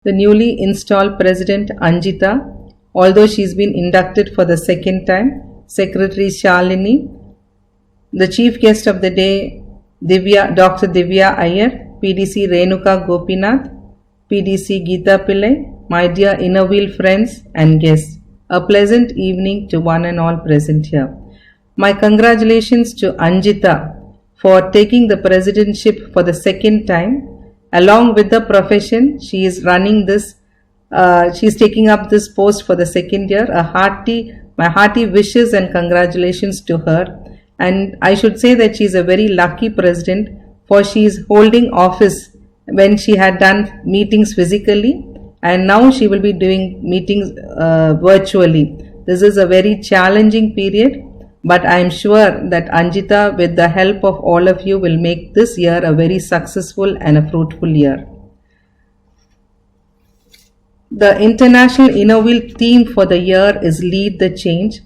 the newly installed President Anjita, although she's been inducted for the second time, Secretary Shalini, the chief guest of the day, Dr. Divya Iyer, PDC Renuka Gopinath, PDC Geeta Pillai, my dear Inner Wheel friends and guests. A pleasant evening to one and all present here. My congratulations to Anjita for taking the presidentship for the second time. Along with the profession, she is running this, she is taking up this post for the second year. My hearty wishes and congratulations to her. And I should say that she is a very lucky president, for she is holding office when she had done meetings physically, and now she will be doing meetings virtually. This is a very challenging period, but I am sure that Anjita, with the help of all of you, will make this year a very successful and a fruitful year. The International Inner Wheel theme for the year is Lead the Change,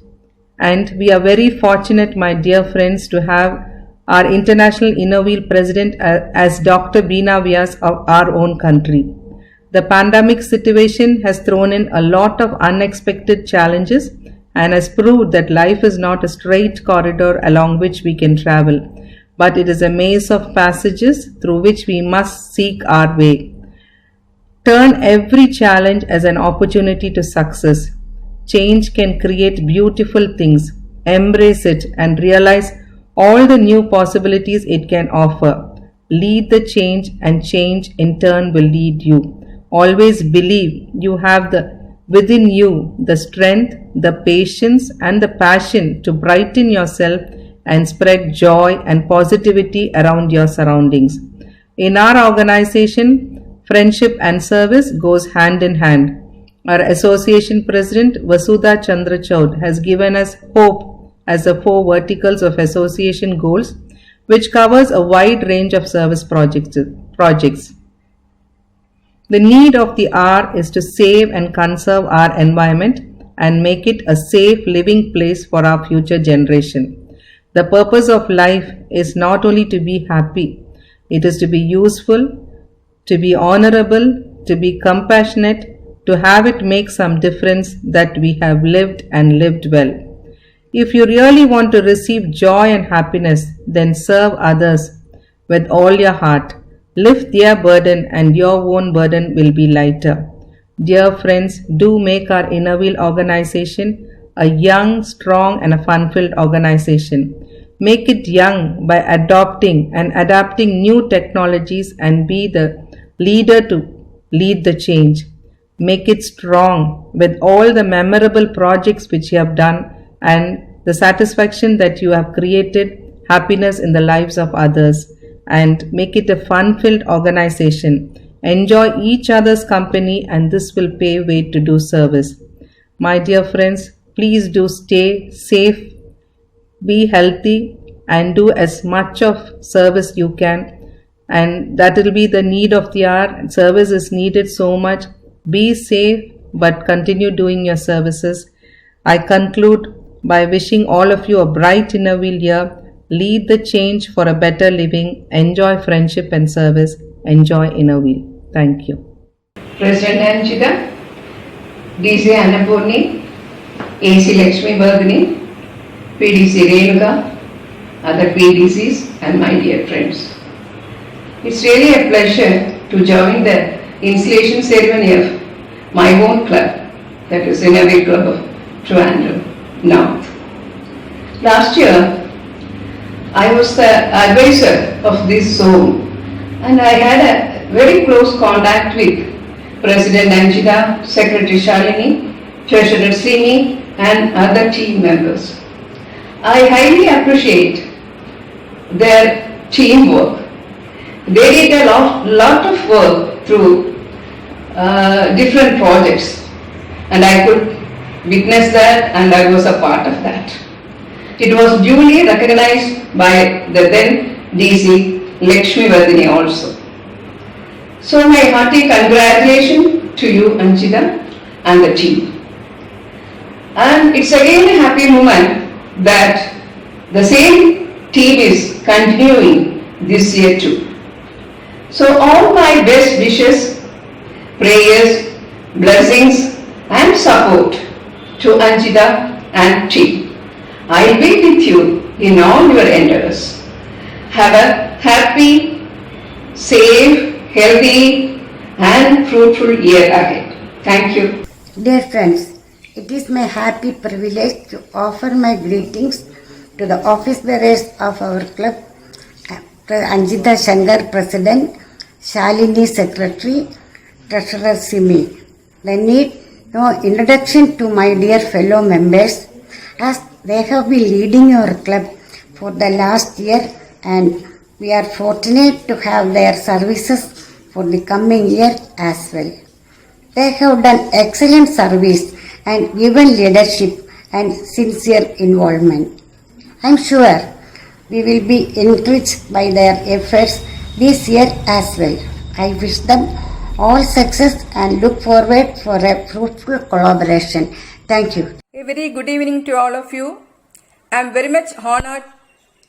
and we are very fortunate, my dear friends, to have our International Inner Wheel President as Dr. Beena Vyas of our own country. The pandemic situation has thrown in a lot of unexpected challenges and has proved that life is not a straight corridor along which we can travel, but it is a maze of passages through which we must seek our way. Turn every challenge as an opportunity to success. Change can create beautiful things. Embrace it and realize all the new possibilities it can offer. Lead the change, and change in turn will lead you. Always believe you have within you the strength, the patience and the passion to brighten yourself and spread joy and positivity around your surroundings. In our organization, friendship and service goes hand in hand. Our association president Vasudha Chandrachoud has given us hope as the 4 verticals of association goals, which covers a wide range of service projects. The need of the hour is to save and conserve our environment and make it a safe living place for our future generation. The purpose of life is not only to be happy, it is to be useful, to be honorable, to be compassionate, to have it make some difference that we have lived and lived well. If you really want to receive joy and happiness, then serve others with all your heart. Lift their burden and your own burden will be lighter. Dear friends, do make our Inner Wheel organization a young, strong and a fun-filled organization. Make it young by adopting and adapting new technologies and be the leader to lead the change. Make it strong with all the memorable projects which you have done and the satisfaction that you have created happiness in the lives of others. And make it a fun-filled organization. Enjoy each other's company, and this will pave way to do service. My dear friends, please do stay safe, be healthy, and do as much of service you can. And that will be the need of the hour. Service is needed so much. Be safe, but continue doing your services. I conclude by wishing all of you a bright inner wheel year. Lead the change for a better living. Enjoy friendship and service. Enjoy Inner Wheel. Thank you. President Anjita, DC Annapurni, AC Lakshmi Vardhini, PDC Renuka, other PDCs and my dear friends. It's really a pleasure to join the installation ceremony of my own club, that is Inner Wheel Club of Trivandrum North. Last year, I was the advisor of this zone, and I had a very close contact with President Anjita, Secretary Shalini, Treasurer Srini and other team members. I highly appreciate their teamwork. They did a lot of work through different projects, and I could witness that, and I was a part of that. It was duly recognized by the then DC Lakshmi Vardhini also. So my hearty congratulations to you, Anjita, and the team. And it's again a happy moment that the same team is continuing this year too. So all my best wishes, prayers, blessings and support to Anjita and team. I'll be with you in all your endeavors. Have a happy, safe, healthy and fruitful year ahead. Thank you. Dear friends, it is my happy privilege to offer my greetings to the office bearers of our club, Anjita Shankar, President, Shalini, Secretary, Treasurer Simi. I need no introduction to my dear fellow members, as they have been leading our club for the last year, and we are fortunate to have their services for the coming year as well. They have done excellent service and given leadership and sincere involvement. I am sure we will be encouraged by their efforts this year as well. I wish them all success and look forward for a fruitful collaboration. Thank you. A very good evening to all of you. I am very much honored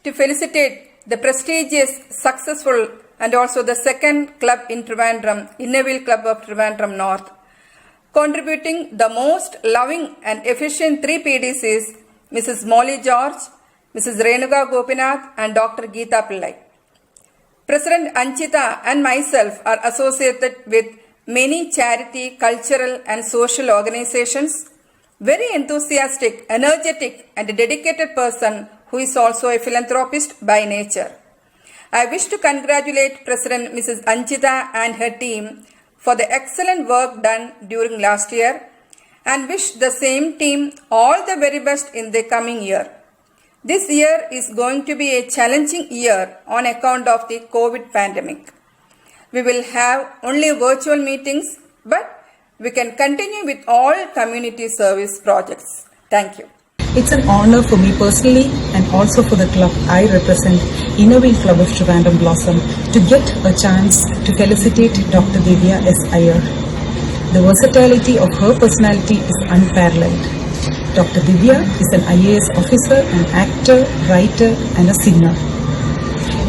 to felicitate the prestigious, successful and also the second club in Trivandrum, Innerville Club of Trivandrum North, contributing the most loving and efficient 3 PDCs, Mrs. Molly George, Mrs. Renuka Gopinath and Dr. Geeta Pillai. President Anjita and myself are associated with many charity, cultural and social organizations. Very enthusiastic, energetic and dedicated person who is also a philanthropist by nature. I wish to congratulate President Mrs. Anjita and her team for the excellent work done during last year and wish the same team all the very best in the coming year. This year is going to be a challenging year on account of the COVID pandemic. We will have only virtual meetings, but we can continue with all community service projects. Thank you. It's an honor for me personally and also for the club I represent, Innerville Club of Trivandrum Blossom, to get a chance to felicitate Dr. Divya S. Iyer. The versatility of her personality is unparalleled. Dr. Divya is an IAS officer, an actor, writer and a singer.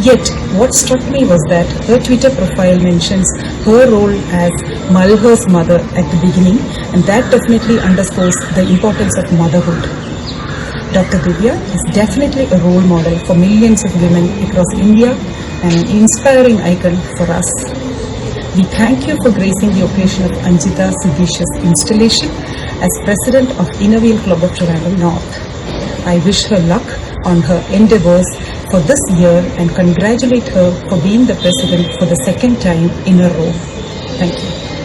Yet, what struck me was that her Twitter profile mentions her role as Malhar's mother at the beginning, and that definitely underscores the importance of motherhood. Dr. Divya is definitely a role model for millions of women across India and an inspiring icon for us. We thank you for gracing the occasion of Anjita Siddish's installation as President of Innerville Club of Trivandrum North. I wish her luck on her endeavours for this year and congratulate her for being the President for the second time in a row. Thank you.